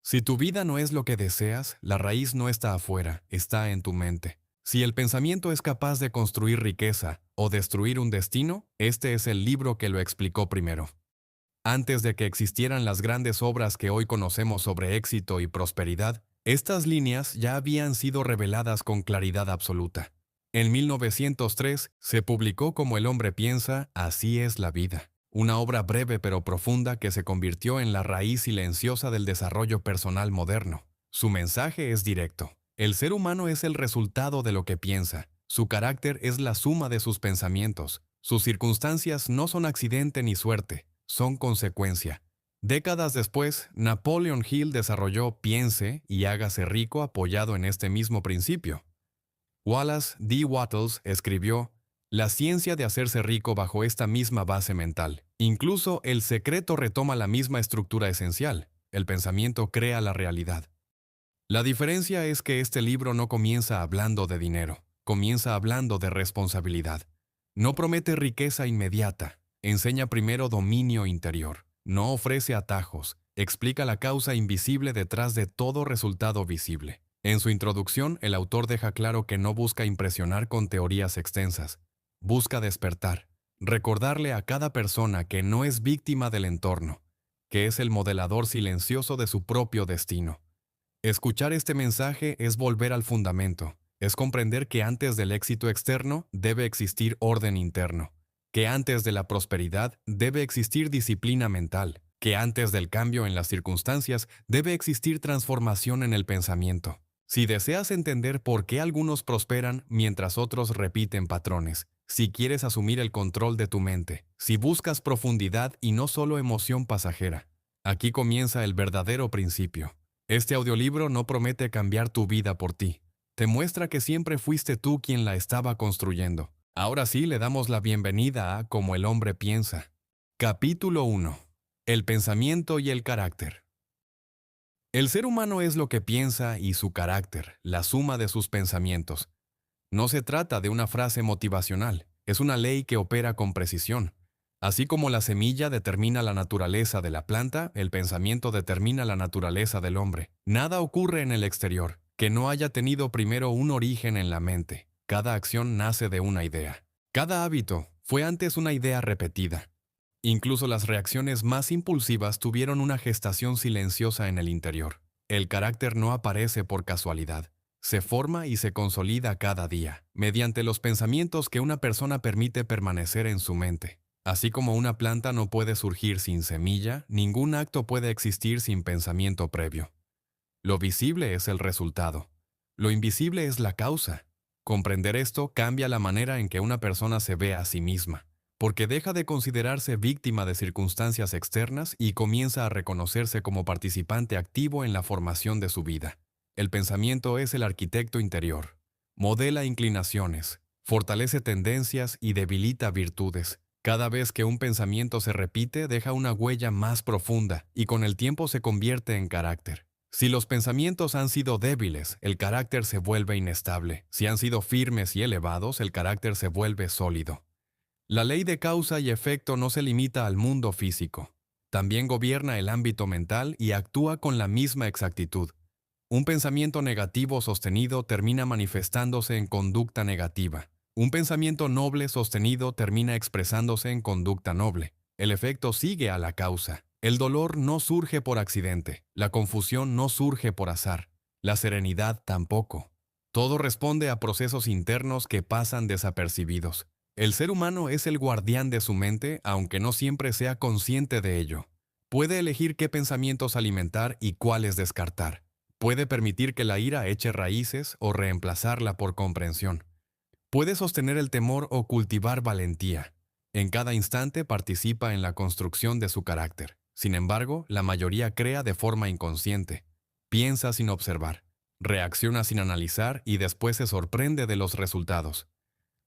Si tu vida no es lo que deseas, la raíz no está afuera, está en tu mente. Si el pensamiento es capaz de construir riqueza o destruir un destino, este es el libro que lo explicó primero. Antes de que existieran las grandes obras que hoy conocemos sobre éxito y prosperidad, estas líneas ya habían sido reveladas con claridad absoluta. En 1903 se publicó Como el hombre piensa, así es la vida, una obra breve pero profunda que se convirtió en la raíz silenciosa del desarrollo personal moderno. Su mensaje es directo. El ser humano es el resultado de lo que piensa. Su carácter es la suma de sus pensamientos. Sus circunstancias no son accidente ni suerte, son consecuencia. Décadas después, Napoleon Hill desarrolló Piense y hágase rico apoyado en este mismo principio. Wallace D. Wattles escribió La ciencia de hacerse rico bajo esta misma base mental. Incluso el secreto retoma la misma estructura esencial. El pensamiento crea la realidad. La diferencia es que este libro no comienza hablando de dinero, comienza hablando de responsabilidad. No promete riqueza inmediata, enseña primero dominio interior, no ofrece atajos, explica la causa invisible detrás de todo resultado visible. En su introducción, el autor deja claro que no busca impresionar con teorías extensas, busca despertar, recordarle a cada persona que no es víctima del entorno, que es el modelador silencioso de su propio destino. Escuchar este mensaje es volver al fundamento, es comprender que antes del éxito externo debe existir orden interno, que antes de la prosperidad debe existir disciplina mental, que antes del cambio en las circunstancias debe existir transformación en el pensamiento. Si deseas entender por qué algunos prosperan mientras otros repiten patrones, si quieres asumir el control de tu mente, si buscas profundidad y no solo emoción pasajera, aquí comienza el verdadero principio. Este audiolibro no promete cambiar tu vida por ti. Te muestra que siempre fuiste tú quien la estaba construyendo. Ahora sí le damos la bienvenida a Como el hombre piensa. Capítulo 1. El pensamiento y el carácter. El ser humano es lo que piensa y su carácter, la suma de sus pensamientos. No se trata de una frase motivacional, es una ley que opera con precisión. Así como la semilla determina la naturaleza de la planta, el pensamiento determina la naturaleza del hombre. Nada ocurre en el exterior que no haya tenido primero un origen en la mente. Cada acción nace de una idea. Cada hábito fue antes una idea repetida. Incluso las reacciones más impulsivas tuvieron una gestación silenciosa en el interior. El carácter no aparece por casualidad. Se forma y se consolida cada día, mediante los pensamientos que una persona permite permanecer en su mente. Así como una planta no puede surgir sin semilla, ningún acto puede existir sin pensamiento previo. Lo visible es el resultado. Lo invisible es la causa. Comprender esto cambia la manera en que una persona se ve a sí misma, porque deja de considerarse víctima de circunstancias externas y comienza a reconocerse como participante activo en la formación de su vida. El pensamiento es el arquitecto interior. Modela inclinaciones, fortalece tendencias y debilita virtudes. Cada vez que un pensamiento se repite, deja una huella más profunda y con el tiempo se convierte en carácter. Si los pensamientos han sido débiles, el carácter se vuelve inestable. Si han sido firmes y elevados, el carácter se vuelve sólido. La ley de causa y efecto no se limita al mundo físico. También gobierna el ámbito mental y actúa con la misma exactitud. Un pensamiento negativo sostenido termina manifestándose en conducta negativa. Un pensamiento noble sostenido termina expresándose en conducta noble. El efecto sigue a la causa. El dolor no surge por accidente. La confusión no surge por azar. La serenidad tampoco. Todo responde a procesos internos que pasan desapercibidos. El ser humano es el guardián de su mente, aunque no siempre sea consciente de ello. Puede elegir qué pensamientos alimentar y cuáles descartar. Puede permitir que la ira eche raíces o reemplazarla por comprensión. Puede sostener el temor o cultivar valentía. En cada instante participa en la construcción de su carácter. Sin embargo, la mayoría crea de forma inconsciente. Piensa sin observar, reacciona sin analizar y después se sorprende de los resultados.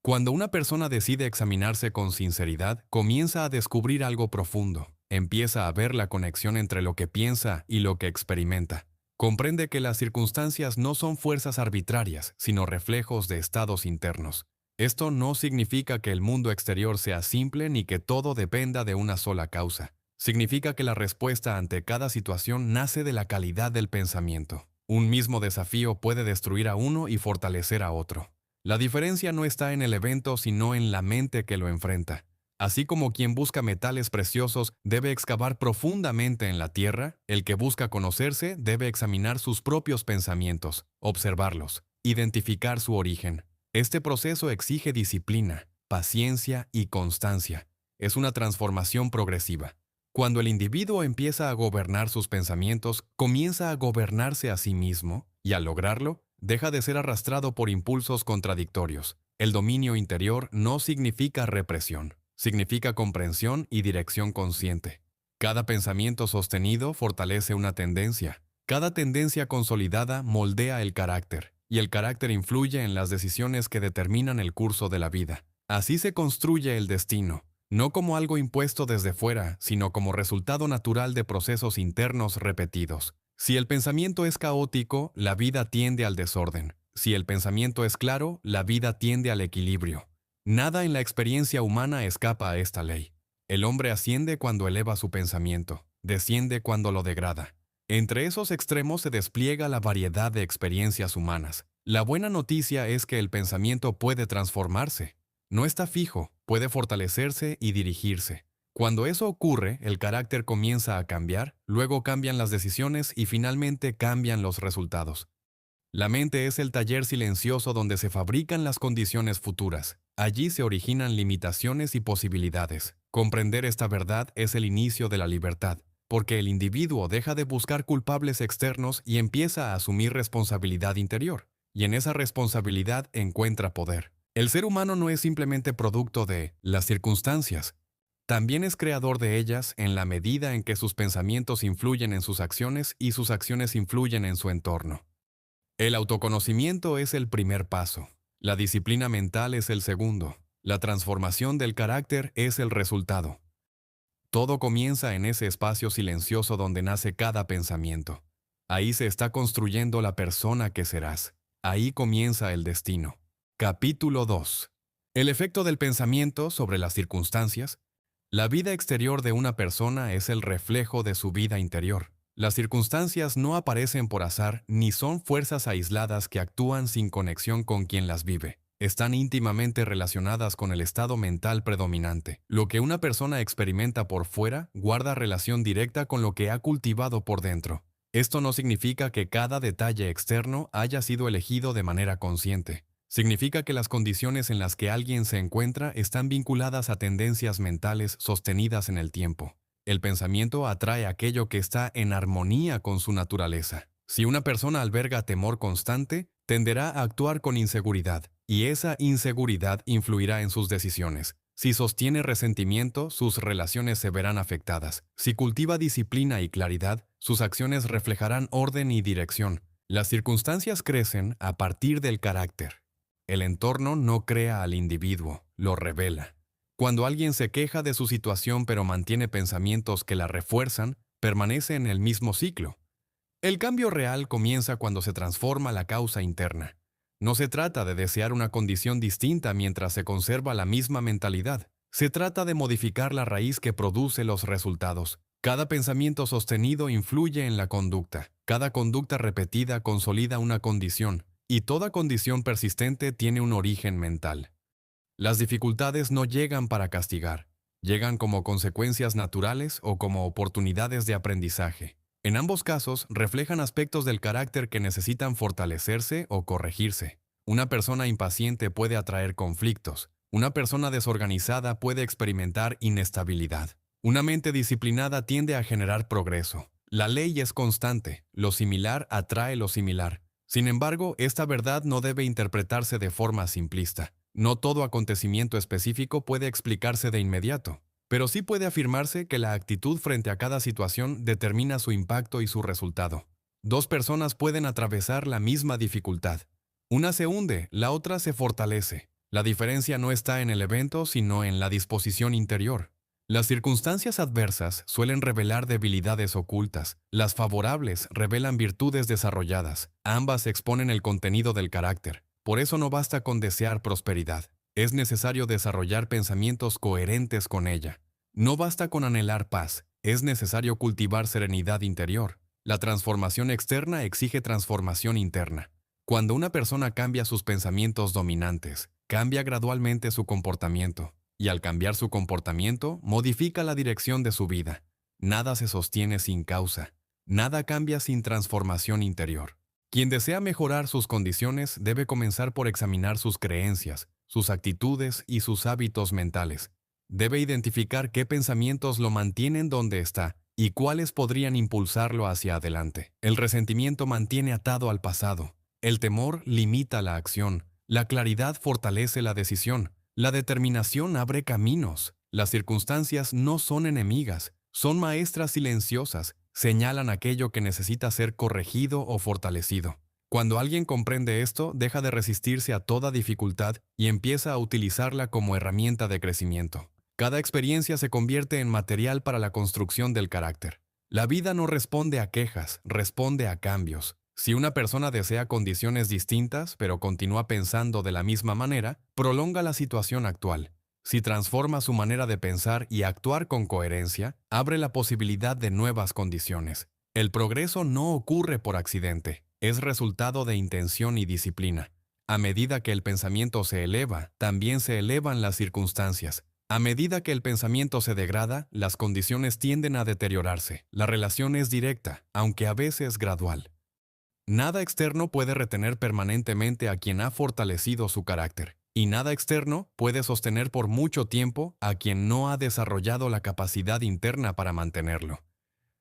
Cuando una persona decide examinarse con sinceridad, comienza a descubrir algo profundo. Empieza a ver la conexión entre lo que piensa y lo que experimenta. Comprende que las circunstancias no son fuerzas arbitrarias, sino reflejos de estados internos. Esto no significa que el mundo exterior sea simple ni que todo dependa de una sola causa. Significa que la respuesta ante cada situación nace de la calidad del pensamiento. Un mismo desafío puede destruir a uno y fortalecer a otro. La diferencia no está en el evento, sino en la mente que lo enfrenta. Así como quien busca metales preciosos debe excavar profundamente en la tierra, el que busca conocerse debe examinar sus propios pensamientos, observarlos, identificar su origen. Este proceso exige disciplina, paciencia y constancia. Es una transformación progresiva. Cuando el individuo empieza a gobernar sus pensamientos, comienza a gobernarse a sí mismo, y al lograrlo, deja de ser arrastrado por impulsos contradictorios. El dominio interior no significa represión, significa comprensión y dirección consciente. Cada pensamiento sostenido fortalece una tendencia. Cada tendencia consolidada moldea el carácter, y el carácter influye en las decisiones que determinan el curso de la vida. Así se construye el destino. No como algo impuesto desde fuera, sino como resultado natural de procesos internos repetidos. Si el pensamiento es caótico, la vida tiende al desorden. Si el pensamiento es claro, la vida tiende al equilibrio. Nada en la experiencia humana escapa a esta ley. El hombre asciende cuando eleva su pensamiento, desciende cuando lo degrada. Entre esos extremos se despliega la variedad de experiencias humanas. La buena noticia es que el pensamiento puede transformarse. No está fijo, puede fortalecerse y dirigirse. Cuando eso ocurre, el carácter comienza a cambiar, luego cambian las decisiones y finalmente cambian los resultados. La mente es el taller silencioso donde se fabrican las condiciones futuras. Allí se originan limitaciones y posibilidades. Comprender esta verdad es el inicio de la libertad, porque el individuo deja de buscar culpables externos y empieza a asumir responsabilidad interior, y en esa responsabilidad encuentra poder. El ser humano no es simplemente producto de las circunstancias, también es creador de ellas en la medida en que sus pensamientos influyen en sus acciones y sus acciones influyen en su entorno. El autoconocimiento es el primer paso, la disciplina mental es el segundo, la transformación del carácter es el resultado. Todo comienza en ese espacio silencioso donde nace cada pensamiento. Ahí se está construyendo la persona que serás. Ahí comienza el destino. Capítulo 2. El efecto del pensamiento sobre las circunstancias. La vida exterior de una persona es el reflejo de su vida interior. Las circunstancias no aparecen por azar ni son fuerzas aisladas que actúan sin conexión con quien las vive. Están íntimamente relacionadas con el estado mental predominante. Lo que una persona experimenta por fuera guarda relación directa con lo que ha cultivado por dentro. Esto no significa que cada detalle externo haya sido elegido de manera consciente. Significa que las condiciones en las que alguien se encuentra están vinculadas a tendencias mentales sostenidas en el tiempo. El pensamiento atrae aquello que está en armonía con su naturaleza. Si una persona alberga temor constante, tenderá a actuar con inseguridad, y esa inseguridad influirá en sus decisiones. Si sostiene resentimiento, sus relaciones se verán afectadas. Si cultiva disciplina y claridad, sus acciones reflejarán orden y dirección. Las circunstancias crecen a partir del carácter. El entorno no crea al individuo, lo revela. Cuando alguien se queja de su situación pero mantiene pensamientos que la refuerzan, permanece en el mismo ciclo. El cambio real comienza cuando se transforma la causa interna. No se trata de desear una condición distinta mientras se conserva la misma mentalidad. Se trata de modificar la raíz que produce los resultados. Cada pensamiento sostenido influye en la conducta. Cada conducta repetida consolida una condición. Y toda condición persistente tiene un origen mental. Las dificultades no llegan para castigar, llegan como consecuencias naturales o como oportunidades de aprendizaje. En ambos casos, reflejan aspectos del carácter que necesitan fortalecerse o corregirse. Una persona impaciente puede atraer conflictos. Una persona desorganizada puede experimentar inestabilidad. Una mente disciplinada tiende a generar progreso. La ley es constante, lo similar atrae lo similar. Sin embargo, esta verdad no debe interpretarse de forma simplista. No todo acontecimiento específico puede explicarse de inmediato, pero sí puede afirmarse que la actitud frente a cada situación determina su impacto y su resultado. Dos personas pueden atravesar la misma dificultad. Una se hunde, la otra se fortalece. La diferencia no está en el evento, sino en la disposición interior. Las circunstancias adversas suelen revelar debilidades ocultas. Las favorables revelan virtudes desarrolladas. Ambas exponen el contenido del carácter. Por eso no basta con desear prosperidad. Es necesario desarrollar pensamientos coherentes con ella. No basta con anhelar paz. es necesario cultivar serenidad interior. La transformación externa exige transformación interna. Cuando una persona cambia sus pensamientos dominantes, cambia gradualmente su comportamiento, y al cambiar su comportamiento, modifica la dirección de su vida. Nada se sostiene sin causa. Nada cambia sin transformación interior. Quien desea mejorar sus condiciones debe comenzar por examinar sus creencias, sus actitudes y sus hábitos mentales. Debe identificar qué pensamientos lo mantienen donde está y cuáles podrían impulsarlo hacia adelante. El resentimiento mantiene atado al pasado. El temor limita la acción. La claridad fortalece la decisión. La determinación abre caminos. Las circunstancias no son enemigas, son maestras silenciosas. Señalan aquello que necesita ser corregido o fortalecido. Cuando alguien comprende esto, deja de resistirse a toda dificultad y empieza a utilizarla como herramienta de crecimiento. Cada experiencia se convierte en material para la construcción del carácter. La vida no responde a quejas, responde a cambios. Si una persona desea condiciones distintas, pero continúa pensando de la misma manera, prolonga la situación actual. Si transforma su manera de pensar y actuar con coherencia, abre la posibilidad de nuevas condiciones. El progreso no ocurre por accidente, es resultado de intención y disciplina. A medida que el pensamiento se eleva, también se elevan las circunstancias. A medida que el pensamiento se degrada, las condiciones tienden a deteriorarse. La relación es directa, aunque a veces gradual. Nada externo puede retener permanentemente a quien ha fortalecido su carácter. Y nada externo puede sostener por mucho tiempo a quien no ha desarrollado la capacidad interna para mantenerlo.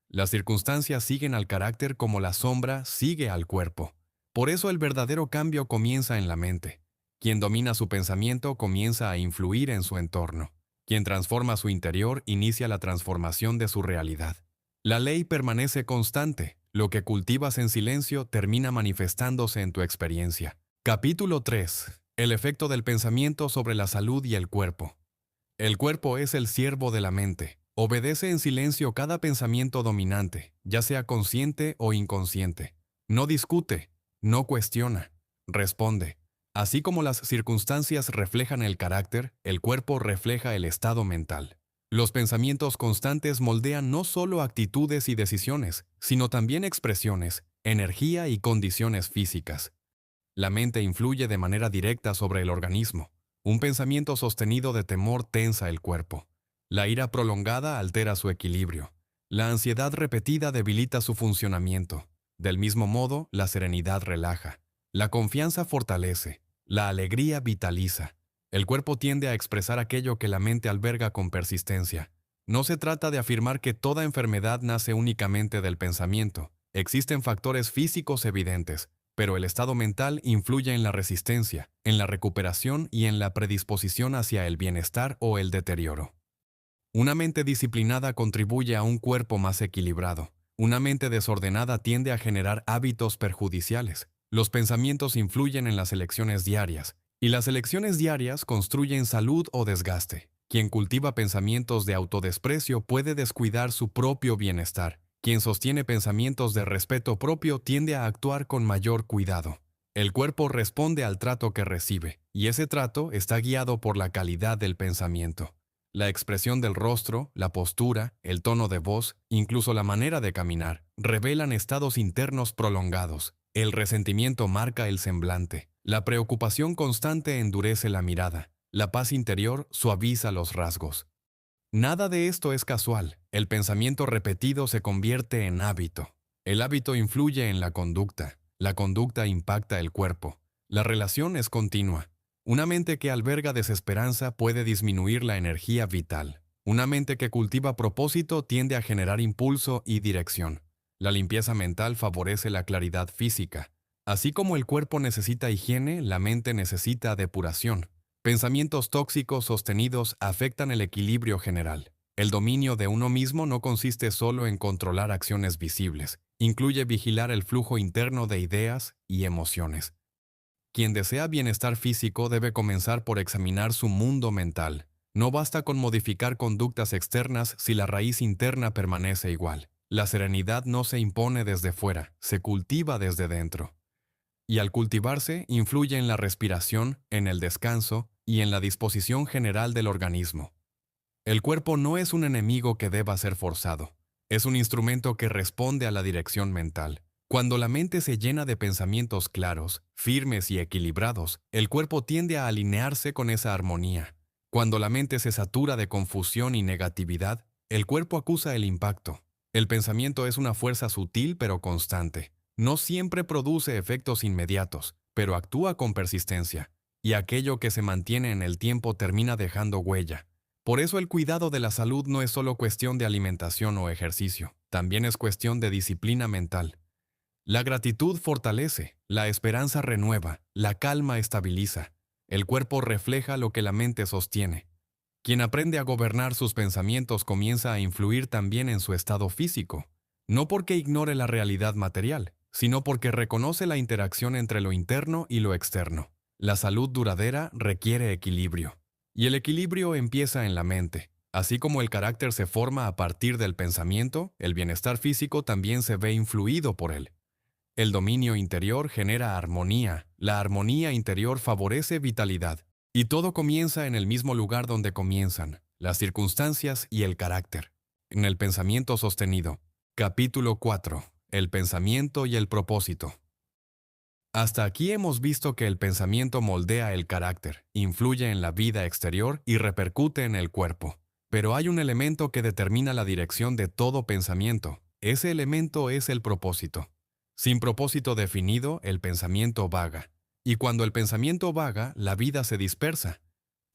Las circunstancias siguen al carácter como la sombra sigue al cuerpo. Por eso el verdadero cambio comienza en la mente. Quien domina su pensamiento comienza a influir en su entorno. Quien transforma su interior inicia la transformación de su realidad. La ley permanece constante. Lo que cultivas en silencio termina manifestándose en tu experiencia. Capítulo 3. El efecto del pensamiento sobre la salud y el cuerpo. El cuerpo es el siervo de la mente. Obedece en silencio cada pensamiento dominante, ya sea consciente o inconsciente. No discute, no cuestiona, responde. Así como las circunstancias reflejan el carácter, el cuerpo refleja el estado mental. Los pensamientos constantes moldean no solo actitudes y decisiones, sino también expresiones, energía y condiciones físicas. La mente influye de manera directa sobre el organismo. Un pensamiento sostenido de temor tensa el cuerpo. La ira prolongada altera su equilibrio. La ansiedad repetida debilita su funcionamiento. Del mismo modo, la serenidad relaja. La confianza fortalece. La alegría vitaliza. El cuerpo tiende a expresar aquello que la mente alberga con persistencia. No se trata de afirmar que toda enfermedad nace únicamente del pensamiento. Existen factores físicos evidentes, pero el estado mental influye en la resistencia, en la recuperación y en la predisposición hacia el bienestar o el deterioro. Una mente disciplinada contribuye a un cuerpo más equilibrado. Una mente desordenada tiende a generar hábitos perjudiciales. Los pensamientos influyen en las elecciones diarias, y las elecciones diarias construyen salud o desgaste. Quien cultiva pensamientos de autodesprecio puede descuidar su propio bienestar. Quien sostiene pensamientos de respeto propio tiende a actuar con mayor cuidado. El cuerpo responde al trato que recibe, y ese trato está guiado por la calidad del pensamiento. La expresión del rostro, la postura, el tono de voz, incluso la manera de caminar, revelan estados internos prolongados. El resentimiento marca el semblante. La preocupación constante endurece la mirada. La paz interior suaviza los rasgos. Nada de esto es casual. El pensamiento repetido se convierte en hábito. El hábito influye en la conducta. La conducta impacta el cuerpo. La relación es continua. Una mente que alberga desesperanza puede disminuir la energía vital. Una mente que cultiva propósito tiende a generar impulso y dirección. La limpieza mental favorece la claridad física. Así como el cuerpo necesita higiene, la mente necesita depuración. Pensamientos tóxicos sostenidos afectan el equilibrio general. El dominio de uno mismo no consiste solo en controlar acciones visibles, incluye vigilar el flujo interno de ideas y emociones. Quien desea bienestar físico debe comenzar por examinar su mundo mental. No basta con modificar conductas externas si la raíz interna permanece igual. La serenidad no se impone desde fuera, se cultiva desde dentro. Y al cultivarse, influye en la respiración, en el descanso y en la disposición general del organismo. El cuerpo no es un enemigo que deba ser forzado. Es un instrumento que responde a la dirección mental. Cuando la mente se llena de pensamientos claros, firmes y equilibrados, el cuerpo tiende a alinearse con esa armonía. Cuando la mente se satura de confusión y negatividad, el cuerpo acusa el impacto. El pensamiento es una fuerza sutil pero constante. No siempre produce efectos inmediatos, pero actúa con persistencia. Y aquello que se mantiene en el tiempo termina dejando huella. Por eso el cuidado de la salud no es solo cuestión de alimentación o ejercicio, también es cuestión de disciplina mental. La gratitud fortalece, la esperanza renueva, la calma estabiliza. El cuerpo refleja lo que la mente sostiene. Quien aprende a gobernar sus pensamientos comienza a influir también en su estado físico, no porque ignore la realidad material, sino porque reconoce la interacción entre lo interno y lo externo. La salud duradera requiere equilibrio, y el equilibrio empieza en la mente. Así como el carácter se forma a partir del pensamiento, el bienestar físico también se ve influido por él. El dominio interior genera armonía, la armonía interior favorece vitalidad, y todo comienza en el mismo lugar donde comienzan, las circunstancias y el carácter. En el pensamiento sostenido. Capítulo 4. El pensamiento y el propósito. Hasta aquí hemos visto que el pensamiento moldea el carácter, influye en la vida exterior y repercute en el cuerpo. Pero hay un elemento que determina la dirección de todo pensamiento. Ese elemento es el propósito. Sin propósito definido, el pensamiento vaga. Y cuando el pensamiento vaga, la vida se dispersa.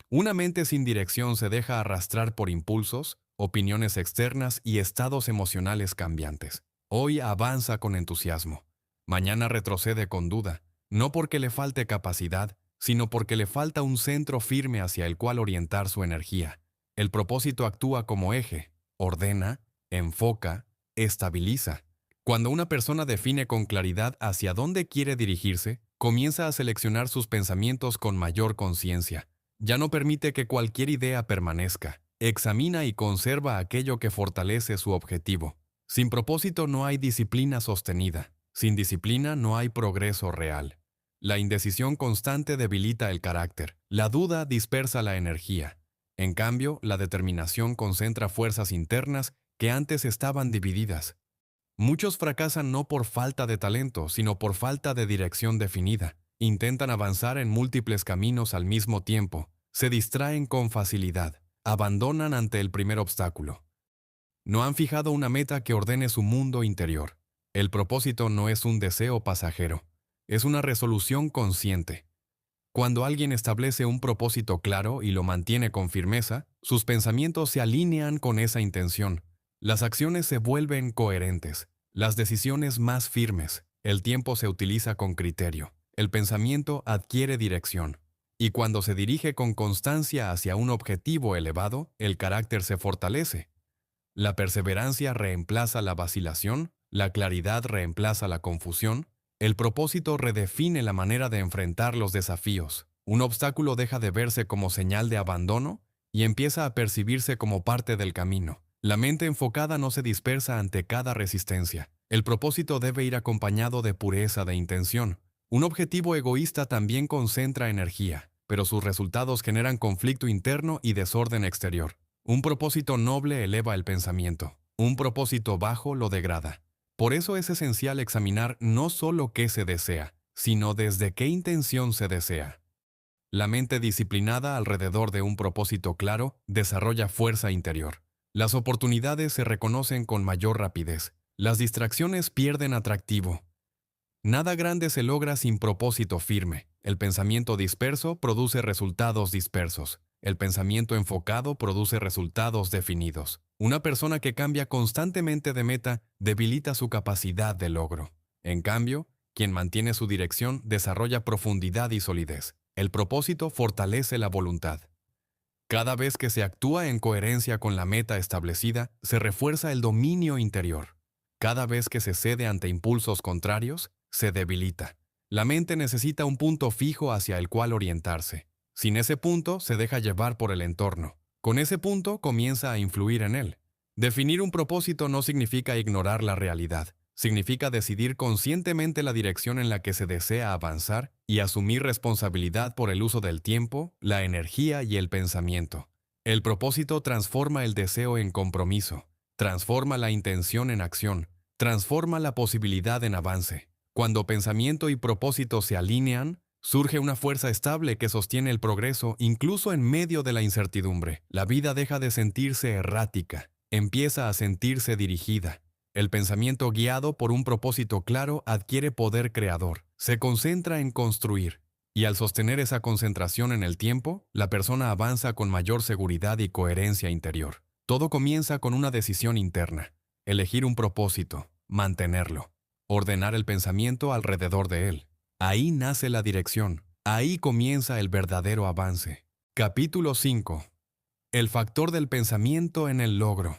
Una mente sin dirección se deja arrastrar por impulsos, opiniones externas y estados emocionales cambiantes. Hoy avanza con entusiasmo. Mañana retrocede con duda, no porque le falte capacidad, sino porque le falta un centro firme hacia el cual orientar su energía. El propósito actúa como eje, ordena, enfoca, estabiliza. Cuando una persona define con claridad hacia dónde quiere dirigirse, comienza a seleccionar sus pensamientos con mayor conciencia. Ya no permite que cualquier idea permanezca. Examina y conserva aquello que fortalece su objetivo. Sin propósito no hay disciplina sostenida. Sin disciplina no hay progreso real. La indecisión constante debilita el carácter. La duda dispersa la energía. En cambio, la determinación concentra fuerzas internas que antes estaban divididas. Muchos fracasan no por falta de talento, sino por falta de dirección definida. Intentan avanzar en múltiples caminos al mismo tiempo. Se distraen con facilidad. Abandonan ante el primer obstáculo. No han fijado una meta que ordene su mundo interior. El propósito no es un deseo pasajero. Es una resolución consciente. Cuando alguien establece un propósito claro y lo mantiene con firmeza, sus pensamientos se alinean con esa intención. Las acciones se vuelven coherentes, las decisiones más firmes, el tiempo se utiliza con criterio, el pensamiento adquiere dirección. Y cuando se dirige con constancia hacia un objetivo elevado, el carácter se fortalece. La perseverancia reemplaza la vacilación, la claridad reemplaza la confusión, el propósito redefine la manera de enfrentar los desafíos. Un obstáculo deja de verse como señal de abandono y empieza a percibirse como parte del camino. La mente enfocada no se dispersa ante cada resistencia. El propósito debe ir acompañado de pureza de intención. Un objetivo egoísta también concentra energía, pero sus resultados generan conflicto interno y desorden exterior. Un propósito noble eleva el pensamiento. Un propósito bajo lo degrada. Por eso es esencial examinar no solo qué se desea, sino desde qué intención se desea. La mente disciplinada alrededor de un propósito claro desarrolla fuerza interior. Las oportunidades se reconocen con mayor rapidez. Las distracciones pierden atractivo. Nada grande se logra sin propósito firme. El pensamiento disperso produce resultados dispersos. El pensamiento enfocado produce resultados definidos. Una persona que cambia constantemente de meta debilita su capacidad de logro. En cambio, quien mantiene su dirección desarrolla profundidad y solidez. El propósito fortalece la voluntad. Cada vez que se actúa en coherencia con la meta establecida, se refuerza el dominio interior. Cada vez que se cede ante impulsos contrarios, se debilita. La mente necesita un punto fijo hacia el cual orientarse. Sin ese punto, se deja llevar por el entorno. Con ese punto, comienza a influir en él. Definir un propósito no significa ignorar la realidad. Significa decidir conscientemente la dirección en la que se desea avanzar y asumir responsabilidad por el uso del tiempo, la energía y el pensamiento. El propósito transforma el deseo en compromiso, transforma la intención en acción, transforma la posibilidad en avance. Cuando pensamiento y propósito se alinean, surge una fuerza estable que sostiene el progreso incluso en medio de la incertidumbre. La vida deja de sentirse errática, empieza a sentirse dirigida. El pensamiento guiado por un propósito claro adquiere poder creador, se concentra en construir. Y al sostener esa concentración en el tiempo, la persona avanza con mayor seguridad y coherencia interior. Todo comienza con una decisión interna: elegir un propósito, mantenerlo, ordenar el pensamiento alrededor de él. Ahí nace la dirección, ahí comienza el verdadero avance. Capítulo 5. El factor del pensamiento en el logro.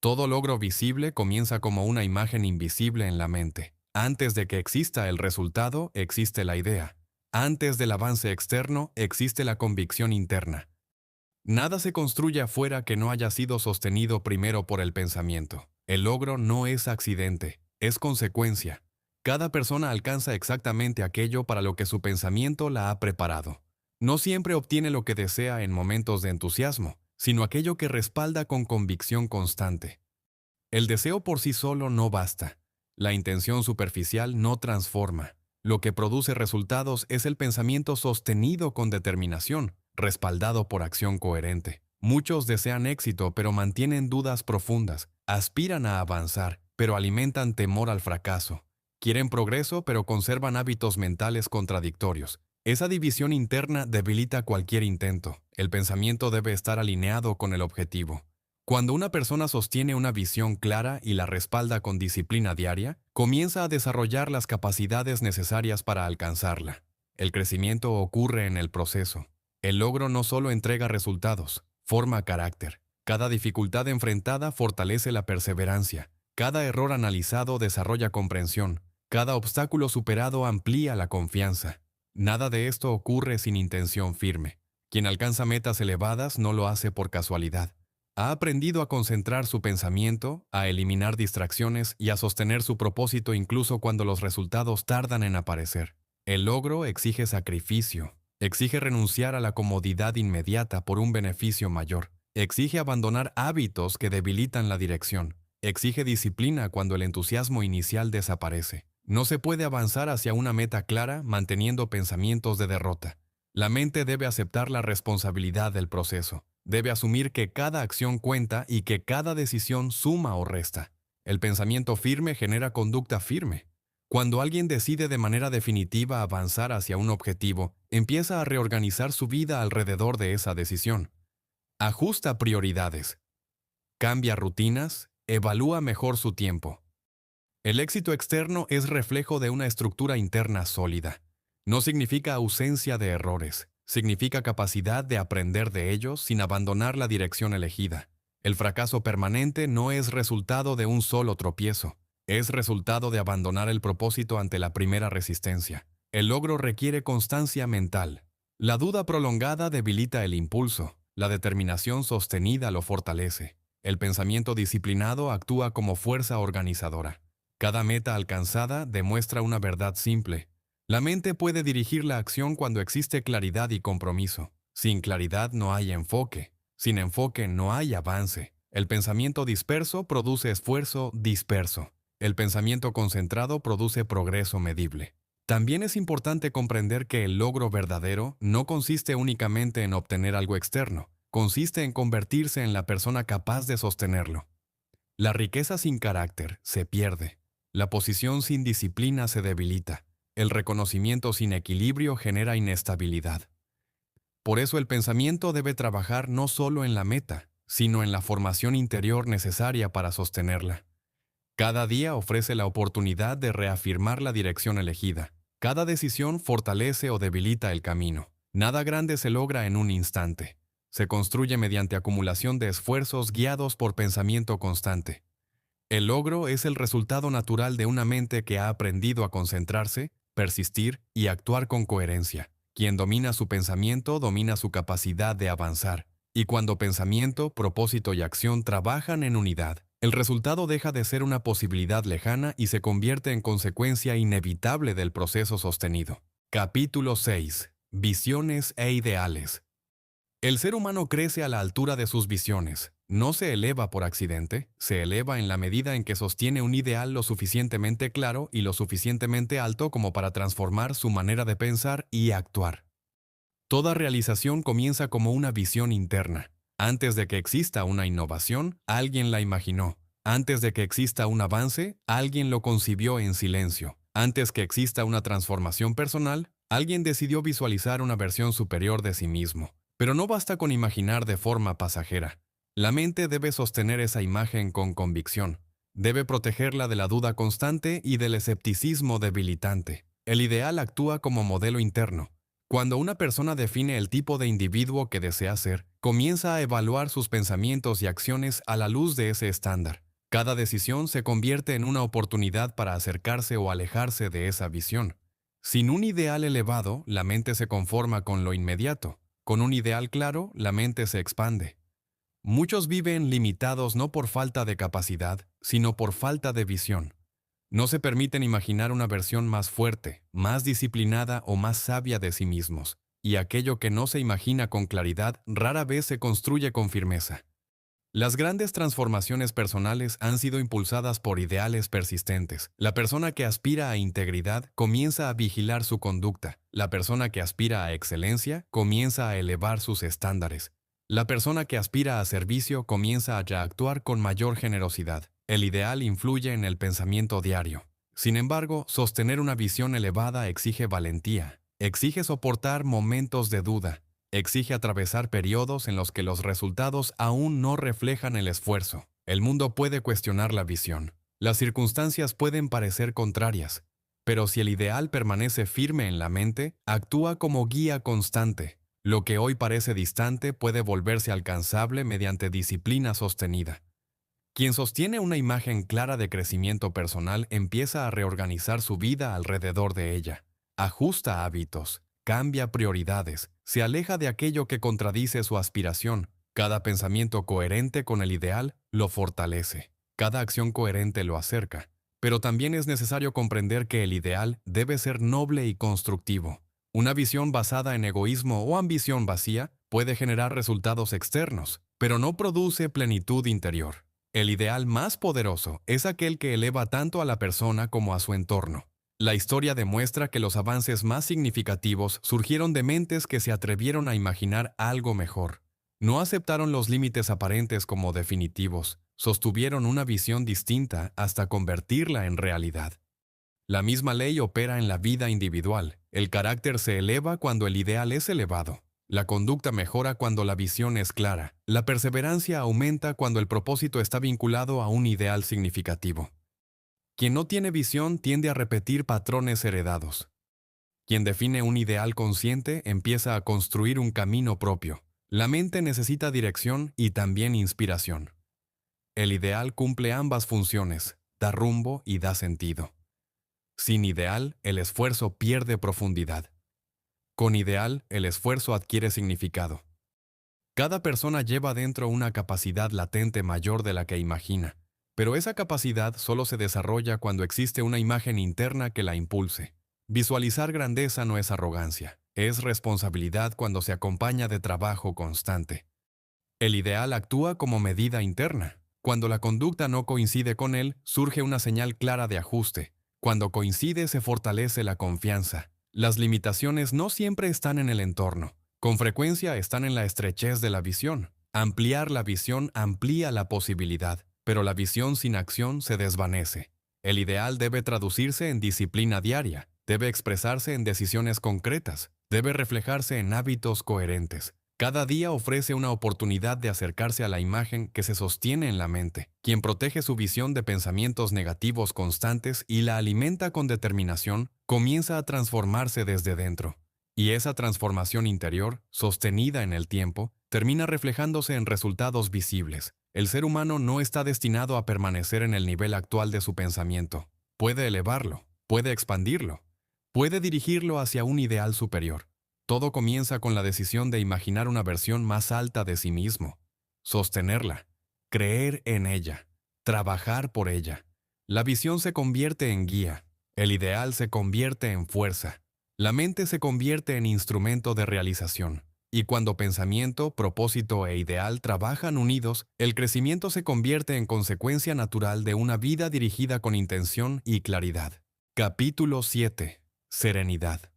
Todo logro visible comienza como una imagen invisible en la mente. Antes de que exista el resultado, existe la idea. Antes del avance externo, existe la convicción interna. Nada se construye afuera que no haya sido sostenido primero por el pensamiento. El logro no es accidente, es consecuencia. Cada persona alcanza exactamente aquello para lo que su pensamiento la ha preparado. No siempre obtiene lo que desea en momentos de entusiasmo, sino aquello que respalda con convicción constante. El deseo por sí solo no basta. La intención superficial no transforma. Lo que produce resultados es el pensamiento sostenido con determinación, respaldado por acción coherente. Muchos desean éxito, pero mantienen dudas profundas. Aspiran a avanzar, pero alimentan temor al fracaso. Quieren progreso, pero conservan hábitos mentales contradictorios. Esa división interna debilita cualquier intento. El pensamiento debe estar alineado con el objetivo. Cuando una persona sostiene una visión clara y la respalda con disciplina diaria, comienza a desarrollar las capacidades necesarias para alcanzarla. El crecimiento ocurre en el proceso. El logro no solo entrega resultados, forma carácter. Cada dificultad enfrentada fortalece la perseverancia. Cada error analizado desarrolla comprensión. Cada obstáculo superado amplía la confianza. Nada de esto ocurre sin intención firme. Quien alcanza metas elevadas no lo hace por casualidad. Ha aprendido a concentrar su pensamiento, a eliminar distracciones y a sostener su propósito incluso cuando los resultados tardan en aparecer. El logro exige sacrificio, exige renunciar a la comodidad inmediata por un beneficio mayor, exige abandonar hábitos que debilitan la dirección, exige disciplina cuando el entusiasmo inicial desaparece. No se puede avanzar hacia una meta clara manteniendo pensamientos de derrota. La mente debe aceptar la responsabilidad del proceso. Debe asumir que cada acción cuenta y que cada decisión suma o resta. El pensamiento firme genera conducta firme. Cuando alguien decide de manera definitiva avanzar hacia un objetivo, empieza a reorganizar su vida alrededor de esa decisión. Ajusta prioridades. Cambia rutinas. Evalúa mejor su tiempo. El éxito externo es reflejo de una estructura interna sólida. No significa ausencia de errores. Significa capacidad de aprender de ellos sin abandonar la dirección elegida. El fracaso permanente no es resultado de un solo tropiezo. Es resultado de abandonar el propósito ante la primera resistencia. El logro requiere constancia mental. La duda prolongada debilita el impulso. La determinación sostenida lo fortalece. El pensamiento disciplinado actúa como fuerza organizadora. Cada meta alcanzada demuestra una verdad simple. La mente puede dirigir la acción cuando existe claridad y compromiso. Sin claridad no hay enfoque. Sin enfoque no hay avance. El pensamiento disperso produce esfuerzo disperso. El pensamiento concentrado produce progreso medible. También es importante comprender que el logro verdadero no consiste únicamente en obtener algo externo. Consiste en convertirse en la persona capaz de sostenerlo. La riqueza sin carácter se pierde. La posición sin disciplina se debilita. El reconocimiento sin equilibrio genera inestabilidad. Por eso el pensamiento debe trabajar no solo en la meta, sino en la formación interior necesaria para sostenerla. Cada día ofrece la oportunidad de reafirmar la dirección elegida. Cada decisión fortalece o debilita el camino. Nada grande se logra en un instante. Se construye mediante acumulación de esfuerzos guiados por pensamiento constante. El logro es el resultado natural de una mente que ha aprendido a concentrarse, persistir y actuar con coherencia. Quien domina su pensamiento domina su capacidad de avanzar. Y cuando pensamiento, propósito y acción trabajan en unidad, el resultado deja de ser una posibilidad lejana y se convierte en consecuencia inevitable del proceso sostenido. Capítulo 6. Visiones e ideales. El ser humano crece a la altura de sus visiones. No se eleva por accidente, se eleva en la medida en que sostiene un ideal lo suficientemente claro y lo suficientemente alto como para transformar su manera de pensar y actuar. Toda realización comienza como una visión interna. Antes de que exista una innovación, alguien la imaginó. Antes de que exista un avance, alguien lo concibió en silencio. Antes que exista una transformación personal, alguien decidió visualizar una versión superior de sí mismo. Pero no basta con imaginar de forma pasajera. La mente debe sostener esa imagen con convicción. Debe protegerla de la duda constante y del escepticismo debilitante. El ideal actúa como modelo interno. Cuando una persona define el tipo de individuo que desea ser, comienza a evaluar sus pensamientos y acciones a la luz de ese estándar. Cada decisión se convierte en una oportunidad para acercarse o alejarse de esa visión. Sin un ideal elevado, la mente se conforma con lo inmediato. Con un ideal claro, la mente se expande. Muchos viven limitados no por falta de capacidad, sino por falta de visión. No se permiten imaginar una versión más fuerte, más disciplinada o más sabia de sí mismos, y aquello que no se imagina con claridad rara vez se construye con firmeza. Las grandes transformaciones personales han sido impulsadas por ideales persistentes. La persona que aspira a integridad comienza a vigilar su conducta. La persona que aspira a excelencia comienza a elevar sus estándares. La persona que aspira a servicio comienza a actuar con mayor generosidad. El ideal influye en el pensamiento diario. Sin embargo, sostener una visión elevada exige valentía. Exige soportar momentos de duda. Exige atravesar periodos en los que los resultados aún no reflejan el esfuerzo. El mundo puede cuestionar la visión. Las circunstancias pueden parecer contrarias. Pero si el ideal permanece firme en la mente, actúa como guía constante. Lo que hoy parece distante puede volverse alcanzable mediante disciplina sostenida. Quien sostiene una imagen clara de crecimiento personal empieza a reorganizar su vida alrededor de ella. Ajusta hábitos, cambia prioridades, se aleja de aquello que contradice su aspiración. Cada pensamiento coherente con el ideal lo fortalece. Cada acción coherente lo acerca. Pero también es necesario comprender que el ideal debe ser noble y constructivo. Una visión basada en egoísmo o ambición vacía puede generar resultados externos, pero no produce plenitud interior. El ideal más poderoso es aquel que eleva tanto a la persona como a su entorno. La historia demuestra que los avances más significativos surgieron de mentes que se atrevieron a imaginar algo mejor. No aceptaron los límites aparentes como definitivos, sostuvieron una visión distinta hasta convertirla en realidad. La misma ley opera en la vida individual. El carácter se eleva cuando el ideal es elevado. La conducta mejora cuando la visión es clara. La perseverancia aumenta cuando el propósito está vinculado a un ideal significativo. Quien no tiene visión tiende a repetir patrones heredados. Quien define un ideal consciente empieza a construir un camino propio. La mente necesita dirección y también inspiración. El ideal cumple ambas funciones, da rumbo y da sentido. Sin ideal, el esfuerzo pierde profundidad. Con ideal, el esfuerzo adquiere significado. Cada persona lleva dentro una capacidad latente mayor de la que imagina, pero esa capacidad solo se desarrolla cuando existe una imagen interna que la impulse. Visualizar grandeza no es arrogancia, es responsabilidad cuando se acompaña de trabajo constante. El ideal actúa como medida interna. Cuando la conducta no coincide con él, surge una señal clara de ajuste. Cuando coincide, se fortalece la confianza. Las limitaciones no siempre están en el entorno. Con frecuencia están en la estrechez de la visión. Ampliar la visión amplía la posibilidad, pero la visión sin acción se desvanece. El ideal debe traducirse en disciplina diaria, debe expresarse en decisiones concretas, debe reflejarse en hábitos coherentes. Cada día ofrece una oportunidad de acercarse a la imagen que se sostiene en la mente. Quien protege su visión de pensamientos negativos constantes y la alimenta con determinación, comienza a transformarse desde dentro. Y esa transformación interior, sostenida en el tiempo, termina reflejándose en resultados visibles. El ser humano no está destinado a permanecer en el nivel actual de su pensamiento. Puede elevarlo, puede expandirlo, puede dirigirlo hacia un ideal superior. Todo comienza con la decisión de imaginar una versión más alta de sí mismo, sostenerla, creer en ella, trabajar por ella. La visión se convierte en guía, el ideal se convierte en fuerza, la mente se convierte en instrumento de realización. Y cuando pensamiento, propósito e ideal trabajan unidos, el crecimiento se convierte en consecuencia natural de una vida dirigida con intención y claridad. Capítulo 7. Serenidad.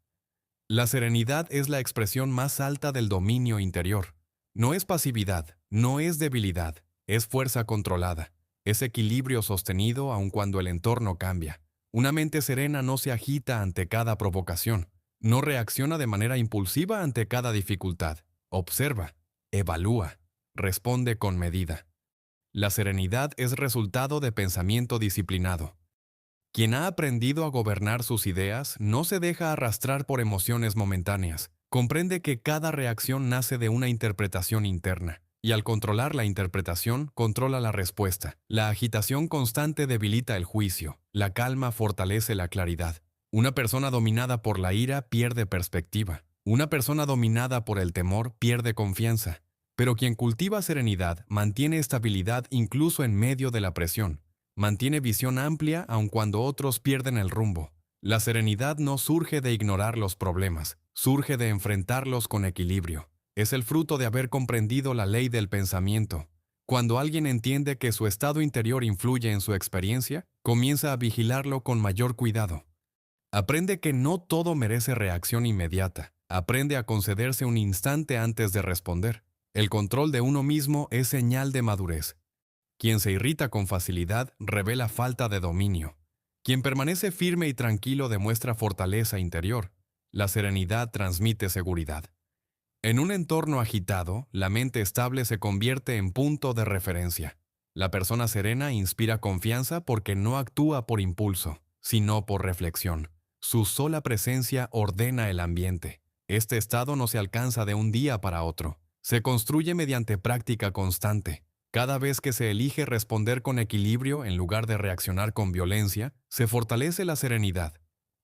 La serenidad es la expresión más alta del dominio interior. No es pasividad, no es debilidad, es fuerza controlada. Es equilibrio sostenido aun cuando el entorno cambia. Una mente serena no se agita ante cada provocación. No reacciona de manera impulsiva ante cada dificultad. Observa, evalúa, responde con medida. La serenidad es resultado de pensamiento disciplinado. Quien ha aprendido a gobernar sus ideas no se deja arrastrar por emociones momentáneas. Comprende que cada reacción nace de una interpretación interna, y al controlar la interpretación, controla la respuesta. La agitación constante debilita el juicio, la calma fortalece la claridad. Una persona dominada por la ira pierde perspectiva. Una persona dominada por el temor pierde confianza. Pero quien cultiva serenidad mantiene estabilidad incluso en medio de la presión. Mantiene visión amplia aun cuando otros pierden el rumbo. La serenidad no surge de ignorar los problemas, surge de enfrentarlos con equilibrio. Es el fruto de haber comprendido la ley del pensamiento. Cuando alguien entiende que su estado interior influye en su experiencia, comienza a vigilarlo con mayor cuidado. Aprende que no todo merece reacción inmediata. Aprende a concederse un instante antes de responder. El control de uno mismo es señal de madurez. Quien se irrita con facilidad revela falta de dominio. Quien permanece firme y tranquilo demuestra fortaleza interior. La serenidad transmite seguridad. En un entorno agitado, la mente estable se convierte en punto de referencia. La persona serena inspira confianza porque no actúa por impulso, sino por reflexión. Su sola presencia ordena el ambiente. Este estado no se alcanza de un día para otro. Se construye mediante práctica constante. Cada vez que se elige responder con equilibrio en lugar de reaccionar con violencia, se fortalece la serenidad.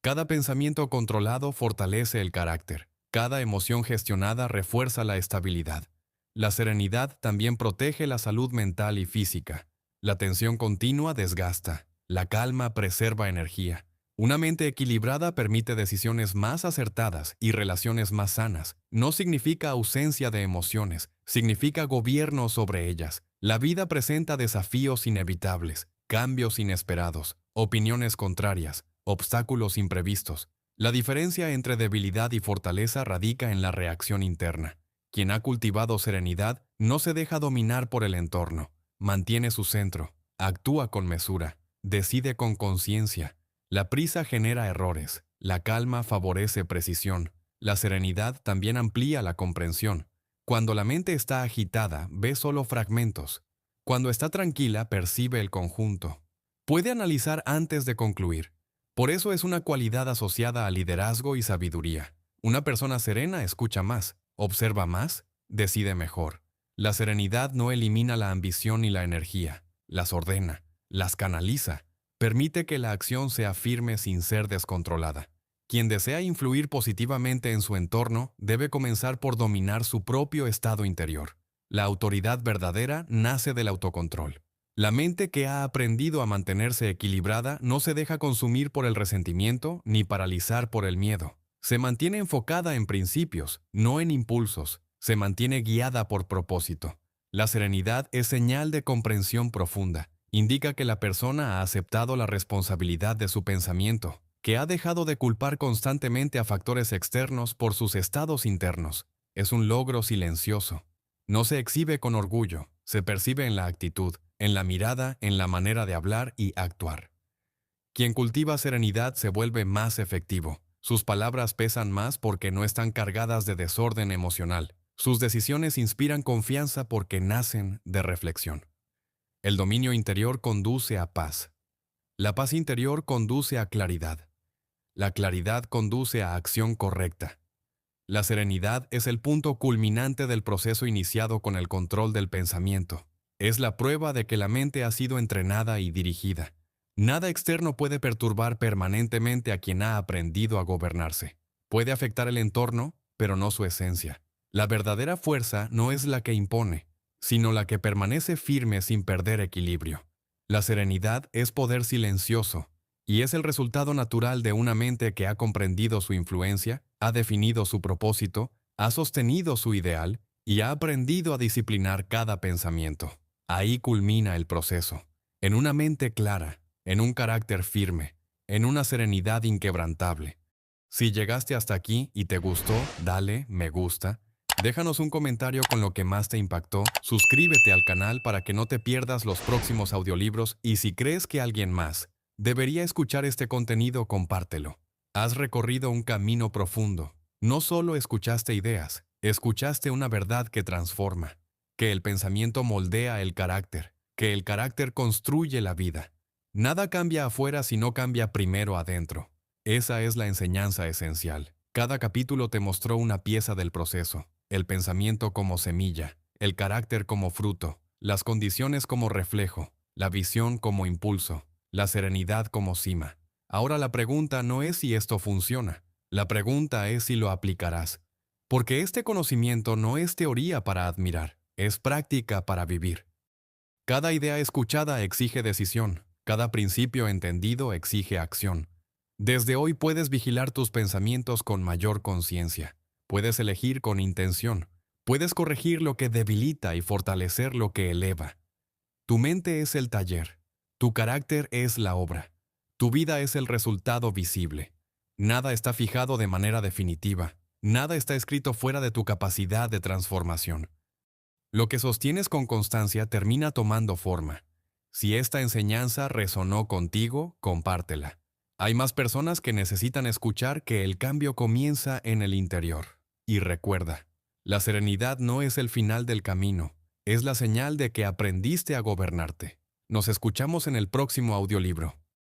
Cada pensamiento controlado fortalece el carácter. Cada emoción gestionada refuerza la estabilidad. La serenidad también protege la salud mental y física. La tensión continua desgasta. La calma preserva energía. Una mente equilibrada permite decisiones más acertadas y relaciones más sanas. No significa ausencia de emociones, significa gobierno sobre ellas. La vida presenta desafíos inevitables, cambios inesperados, opiniones contrarias, obstáculos imprevistos. La diferencia entre debilidad y fortaleza radica en la reacción interna. Quien ha cultivado serenidad no se deja dominar por el entorno, mantiene su centro, actúa con mesura, decide con conciencia. La prisa genera errores, la calma favorece precisión, la serenidad también amplía la comprensión. Cuando la mente está agitada, ve solo fragmentos. Cuando está tranquila, percibe el conjunto. Puede analizar antes de concluir. Por eso es una cualidad asociada a liderazgo y sabiduría. Una persona serena escucha más, observa más, decide mejor. La serenidad no elimina la ambición y la energía, las ordena, las canaliza. Permite que la acción sea firme sin ser descontrolada. Quien desea influir positivamente en su entorno debe comenzar por dominar su propio estado interior. La autoridad verdadera nace del autocontrol. La mente que ha aprendido a mantenerse equilibrada no se deja consumir por el resentimiento ni paralizar por el miedo. Se mantiene enfocada en principios, no en impulsos. Se mantiene guiada por propósito. La serenidad es señal de comprensión profunda. Indica que la persona ha aceptado la responsabilidad de su pensamiento, que ha dejado de culpar constantemente a factores externos por sus estados internos. Es un logro silencioso. No se exhibe con orgullo, se percibe en la actitud, en la mirada, en la manera de hablar y actuar. Quien cultiva serenidad se vuelve más efectivo. Sus palabras pesan más porque no están cargadas de desorden emocional. Sus decisiones inspiran confianza porque nacen de reflexión. El dominio interior conduce a paz. La paz interior conduce a claridad. La claridad conduce a acción correcta. La serenidad es el punto culminante del proceso iniciado con el control del pensamiento. Es la prueba de que la mente ha sido entrenada y dirigida. Nada externo puede perturbar permanentemente a quien ha aprendido a gobernarse. Puede afectar el entorno, pero no su esencia. La verdadera fuerza no es la que impone, sino la que permanece firme sin perder equilibrio. La serenidad es poder silencioso, y es el resultado natural de una mente que ha comprendido su influencia, ha definido su propósito ha sostenido su ideal y ha aprendido a disciplinar cada pensamiento. Ahí culmina el proceso, en una mente clara, en un carácter firme, en una serenidad inquebrantable. Si llegaste hasta aquí y te gustó, dale me gusta. Déjanos un comentario con lo que más te impactó, suscríbete al canal para que no te pierdas los próximos audiolibros y si crees que alguien más debería escuchar este contenido, compártelo. Has recorrido un camino profundo. No solo escuchaste ideas, escuchaste una verdad que transforma, que el pensamiento moldea el carácter, que el carácter construye la vida. Nada cambia afuera si no cambia primero adentro. Esa es la enseñanza esencial. Cada capítulo te mostró una pieza del proceso, el pensamiento como semilla, el carácter como fruto, las condiciones como reflejo, la visión como impulso, la serenidad como cima. Ahora la pregunta no es si esto funciona, la pregunta es si lo aplicarás. Porque este conocimiento no es teoría para admirar, es práctica para vivir. Cada idea escuchada exige decisión, cada principio entendido exige acción. Desde hoy puedes vigilar tus pensamientos con mayor conciencia. Puedes elegir con intención. Puedes corregir lo que debilita y fortalecer lo que eleva. Tu mente es el taller. Tu carácter es la obra. Tu vida es el resultado visible. Nada está fijado de manera definitiva. Nada está escrito fuera de tu capacidad de transformación. Lo que sostienes con constancia termina tomando forma. Si esta enseñanza resonó contigo, compártela. Hay más personas que necesitan escuchar que el cambio comienza en el interior. Y recuerda, la serenidad no es el final del camino, es la señal de que aprendiste a gobernarte. Nos escuchamos en el próximo audiolibro.